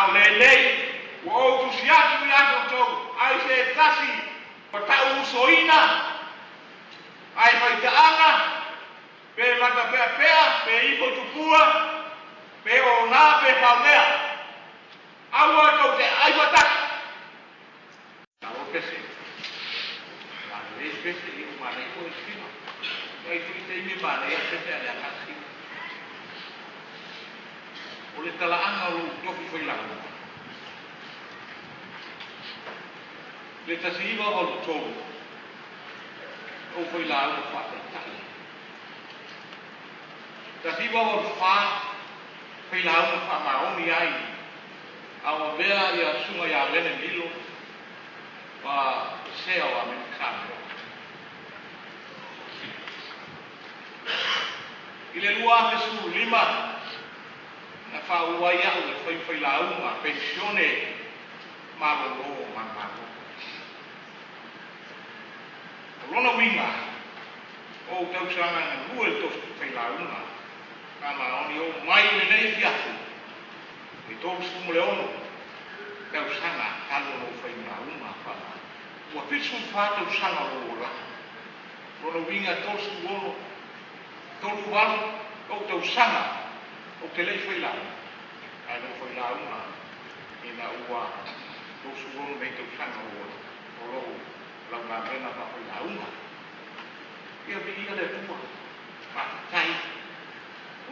Au lelei, ua o tusi atu ia koutou, ai se tasi, pa tau usoina, ai faitaanga, pe mata pea pea, pe ifo tupua, pe o nā pe paumea. Aua kau te aiwa taki. Tau pese. Mane pese i o mane ko esima. Ai tui te imi mane ia pese ale akasi. O le talaanga o toki whailangu. Le tasiiwa o lo tōu. O whailangu whata tai. Tasiiwa o lo wha, whailangu wha maoni ai. Awa mea ia sunga ia lene milo. Wa sea wa me kano. Ile lua pesu lima. Na whauwa iau le whailaunga, pensione malolo mamalo. Rona winga, o tausanga na lua le tofu whailaunga, ka maoni o mai le nei fiatu, e tōru sumu le ono, tausanga talo no whailaunga whala. Ua pisu wha tausanga o la. Rona winga tōru sumu ono, tōru walo, o tausanga, o te lei whailau, ai no whailau nga, i na ua, tō surono mei tau sanga o lou, lau ngā mena pa whailau nga. Ia vi ia le tua, mata tai,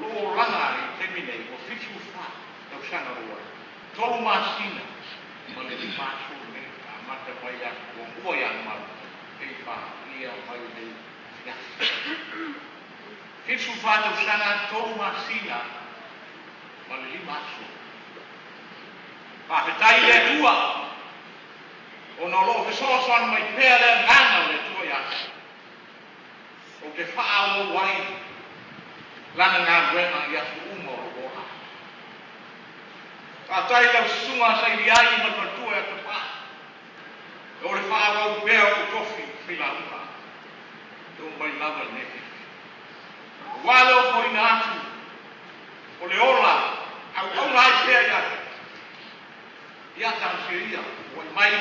loo langa i teminei, o fitu wha, tau sanga ua, tolu māsina, ma le di māsu me, a mata mai a, o mua ia maru, e pa, ia mai nei, ia. Fitu wha tau sanga, tolu māsina, ma le lima asu. Pāpetai le tua. O no lo fesoasoan mai pēr le ngana le tua ia. O te whaao wai. Lana ngā wena i asu uma o roha. Pātai lau sunga sai li ai ma patua e te pā. O le whaao pēr o tofi whila uma. Tō mai lava ne. Walo ko ina atu. O le ola, au lai pēr ia. Ia tau se ia, o mai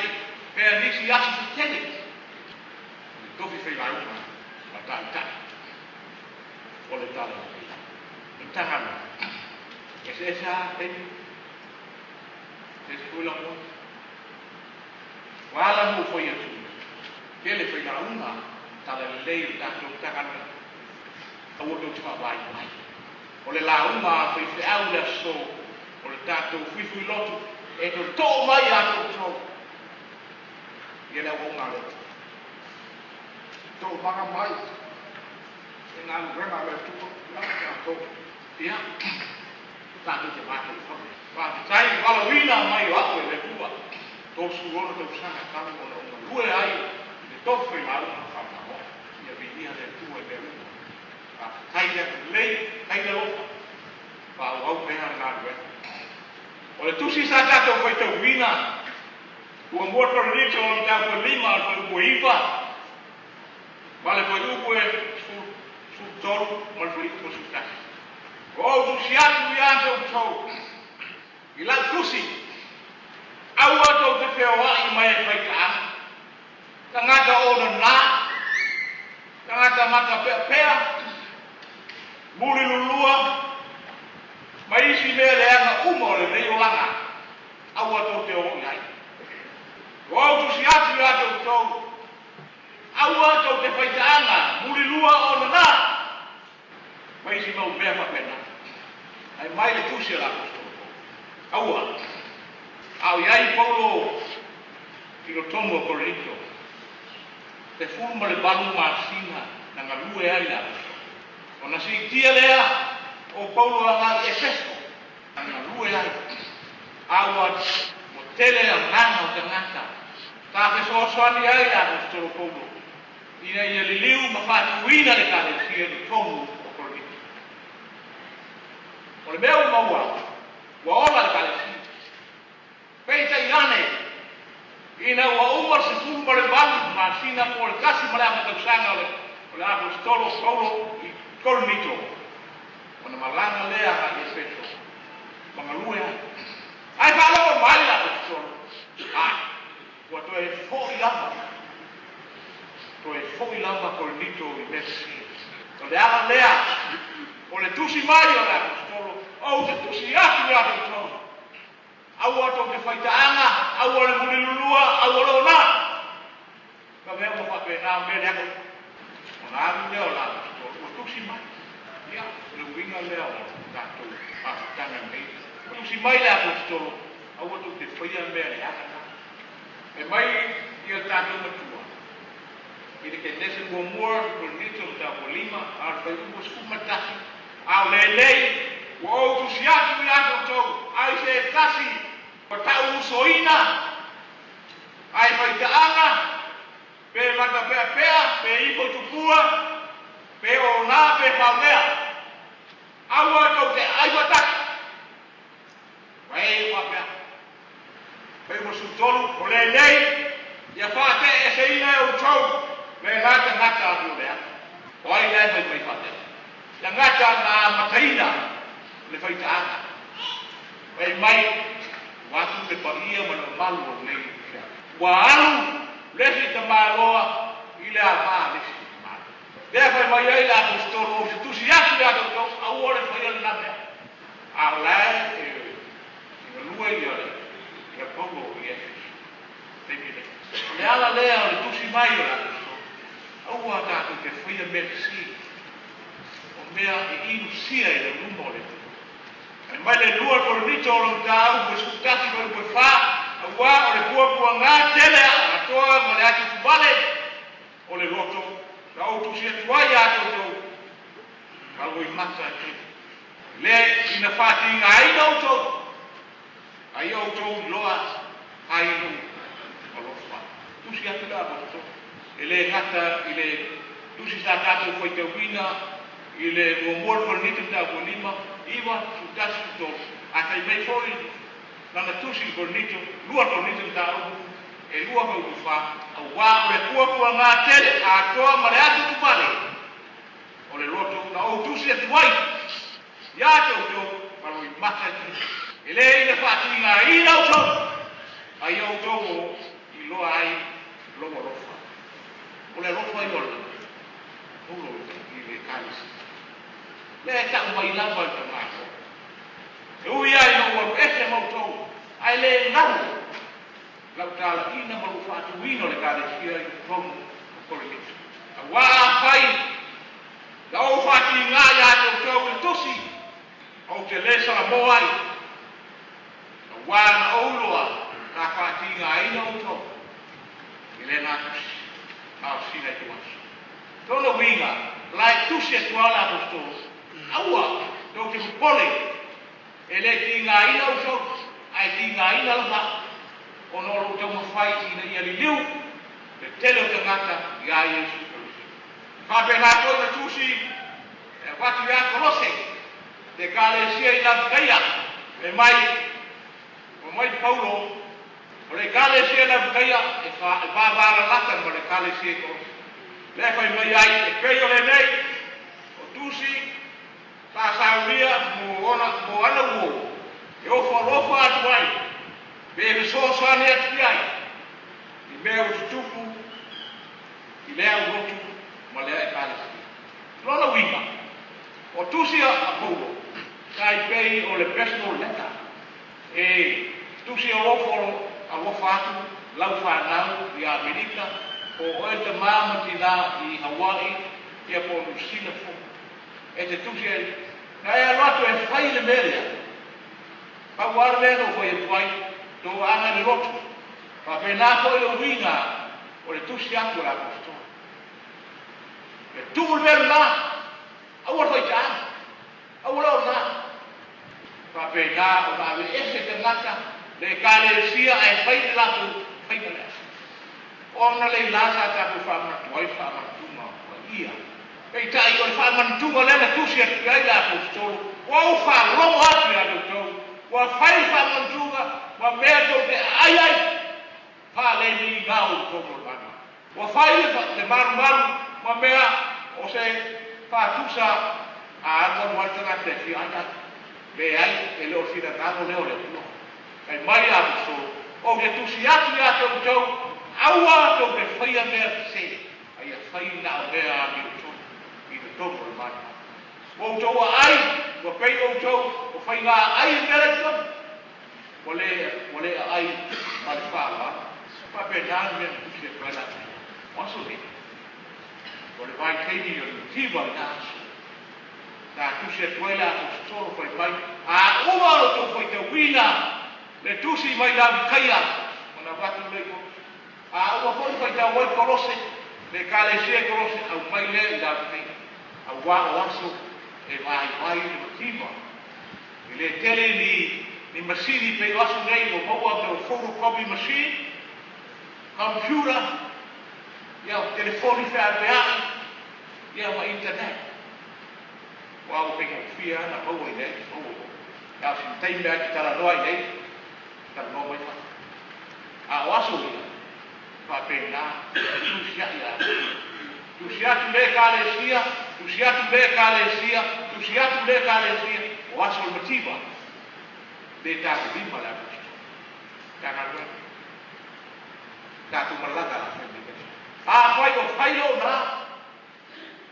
pēr nisi asu se tene. Tofi whaila uma, ma tai tai. O le tala. I tahana. E se sa, teni. Se se kuila mo. Wala mo foi atu. Pele whaila uma, tala le lei tātou tahana. Au o tau tua vai mai. O le la uma fai au le so o le tātou whiwhi lotu e to tō mai a tō i le o ngā lotu tō manga mai e ngā lurenga le tuko la tō ia tātou te mātou whame whātai walawina mai o aku e le tua tō suona tō sanga tamu o le lue ai le tōwhi la uma whamao ia vinia le tua e le uma tai le lei, tai le opa. Pau au pēha ngā rue. O le tusi sa tātou whai tau wina. Ua muato rito o ni tāpua lima al whai upo iwa. Wale whai upo e su toru, mal whai upo su tasi. O tusi atu i ātou tau. I lau tusi. Au atou te wheo ai mai e whai ka. Tangata o na nā. Tangata mata pēa. Muri lulua, mai isi mea le anga uma o le rei o langa, au atou te o iai. O au tusi atu i atou tau, au atou te whaitaanga, muri lua o na nā, mai isi mau mea whapena. Ai mai le tusi ala kostoro. Aua, au iai paulo, i lo tomo o korito, te furma le balu maasina, na ngā lue ai la kostoro. O na si tia lea o Paulo a ngā Efeso. Ana lue ai. Awa mo tele a ngana o te ngata. Tā peso soani ai la kostoro Paulo. Ina ia liliu ma whātu wina le kare sia ni tomu o koriki. O le mea o maua. Wa ola le kare sia. Peita i ane. Ina wa umar se fumba le balu ma sina po le kasi ma lea matausanga o le apostolo Paulo i Kornito, ona malanga lea a Efeso, mga lue ai. Ai palo le ala lea, o le tusi mai o le apostolo, o te tusi atu ia te tau. Au ato te whaitaanga, au ole mulilulua, au ole ona. Ka mea mo whape nā mea leko. O nā aru leo la apostolo, o tusi mai. Ia, le uinga leo o tātou awhitanga mei. O tusi mai le apostolo, au ato te whaia mea le akana. E mai ia tātou matua. Ina ke nese kua mua, kua nito mta kua lima, ar pai uwa skumatasi, au lelei, kua o tusi atu i ato tau, ai se tasi, kua tau usoina, ai pai taanga, pe lata pea pea, pe iko tupua, pe o nā pe paumea, au ato te aiwataki, pai ua pea, pai ua sutolu, o lelei, ia whate e se ina e o tau, me ngata ngata atu lea. O ai lea mai mai whate. Ia ngata nā mataina le whaitaanga. Wai mai, watu te paia mana malu o nei kia. Wa alu, lesi te māloa, i lea maa lesi te maa. Lea whai mai ai la apostolo, o se tusi atu lea tau, au ore whai ale nā mea. A lea, e lua i ale, e pongo i esis. Tepile. Le ala lea o le tusi mai o la apostolo. Aua tātou te whaia mea te si. O mea e inu sia e le lumo le tu. E mai le lua koronito o lo tāu, kwe sukutasi kwe kwe wha, aua o le kua ngā tele a toa ma le ati tubale o le loto. Na o tusi e tuai ato tau. Kalo i mata e te. Le ina whati ngā aina o tau. Ai o tau loa ainu o lo wha. Tusi atu la o tau. Ele ngata ile tusi sa tātou whai te wina, ile muamua koronito tā kua lima, iwa sutasi to, a kai mei fōi, nana tusi koronito, lua koronito tā uhu, e lua kau tu wha, au wā o le kua ngā tele, a toa ma le atu tupale, o le loto, na o tusi e tuai, ia tau tau, paro i mata ki, ele ina whātui ngā ina o tau, ai au tau o, i loa ai, loa rofa. O le rofa i ola, ulo i le kālisi. Le e tau mai lawa i ta māko. E ui ai no waru ese mautou, ai le ngaru. Lau tāla ina maru whātu wino le kālisi ai tomu o koronito. A wā whai, lau whāti ngā ia tau tau i tosi, au te le sara mo ai. A wā na ouloa, ka whāti ngā ina o tau. I le ngā tusi. Au sina i tuasu. Tono winga, lai tusi e tuala apostolo. Aua, tau te kupole. E le ti ngā ina o tau, ai ti ngā ina lama. O noro tau mawhai ina ia li liu, te tele o te ngata i a Yesu Christi. Whape nā toi na tusi, e watu ia kolose, te kāle sia i nā whaia, e mai Paulo, o le kale sia na bukaya e whāwāra lata ma le kale sia ko. Le whai mai ai e pei o le nei, o tusi, tā sauria mo ana uo, e o wharofa atu ai, me e soasane atu ai, i mea o tutupu, i lea o rotu, ma lea e kale sia. Lona winga, o tusi a Paulo, kai pei o le personal letter, e tusi o oforo, a wafatu, lau whanau i Amerika, o oe te māmatina i Hawaii, i a pōnu Singapore. E te tusi e, na e aloato e whai le merea. Pau ar lero whai e tuai, tō anga ni rotu. Pa pēnā koe o winga, o le tusi atu a apostol. E tūru lero nā, au ar whai tāna, au leo nā. Pa pēnā o nā we ese te ngata, le kāle sia e whaite latu, whaite lea. O na le lasa tātou whamatu, ai whamatu ma o ia. Pei tai o le whamatu ma lena tusi atu ai la apostolo, o au wharongo atu ia tau, o a whai whamatu ma mea tau te ai, pa le ni ngau komo lana. O a whai le maru ma mea o se whatusa a anu watana te fi ata, me ai e leo fina tano leo le tuno. Kai mai apostolo, o te tusi atu ia tau, aua tau te whaia mea te se, ai a whai nao mea a mi o tonu, i le tonu o le mai. O tau a ai, o pei o tau, o whai ngā ai mele tonu. O le a ai, ma le whala. Pa pe nāni mea kusi e tuela. Maso ne. O le vai teini o le tiva i nāsu. Nā kusi e tuela o storo whai mai. A uma o tau whai te wina. Le tusi mai la kaia. Mana watu leko. A uma whai whai te wai korose. Le kale se korose au mai le la kaia. Au wā o aso. E vai le tiva. I le tele ni masini pe aso nei o maua me o photocopy machine. Computer, ia o telefoni whaepeai, ia o internet. Wa o penga fia na maua i nei, maua. Ia o sin teime a ki tala noa i nei, tala noa mai wha. A o aso ia, whapena, tusia ia. Tusia tu le kālesia, tusia tu le kālesia, tusia tu le kālesia, o aso le matiba. Le tāku lima la kusto. Tāna noa. Tātu malaga la whai. A whai o whailo nā.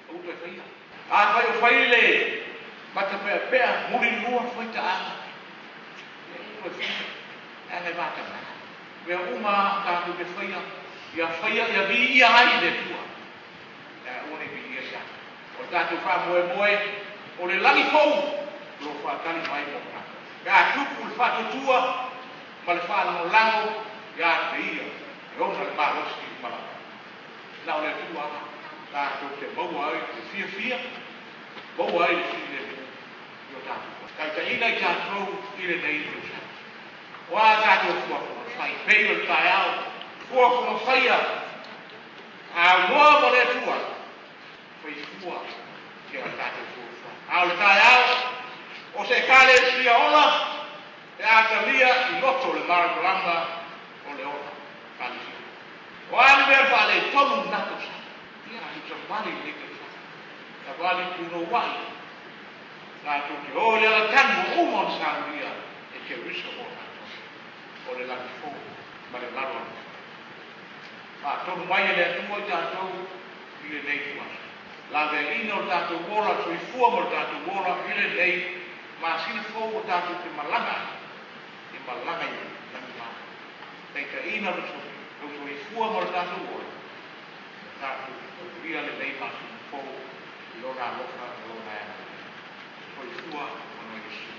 O te whaia. A whai o whaile. Mata pēr muri lua whai ta anga. E o whaia. Ane mata nā. Mea uma tātu te whaia. Ia whaia ia vi ia ai le tua. One vi ia sa. O tātu wha moe. O le langi fau. Lo wha tali mai mo nā. Ia tupu le wha tutua. Ma le wha lango. Ia te ia. Rosa le maros ki malaka. Na o le tua, tā te maua ai, te fia, maua ai si le o tātua. Kai ta ina i tātou i le nei o sa. Wā tātou fuakona whai, pei o tai au, fuakona whaia, a noa mo le tua, whai fua, ke a tātou fuakona. A o le tai au, o se kāle sia ola, e a talia i loto le maragolanga o le ola. O ani mea whale tonu nato sa. Ia i ta wali leke sa. Ta wali kuno wai. Nā toke o le ala tanu umon sa uria e ke risa mo nato. O le laki fō, ma le laro anu. Ma tonu mai e le atua i tātou i le nei tuasa. La ve ina o tātou wora, so i fua mo tātou wora i le nei, ma sina fō o tātou te malanga. Te malanga i nani maa. Tei ka ina o so. Eu sou fua mo tātou ora. Tātou ria le nei masu fō, i lona loka, i lona ea. Soi fua mo no Yesu.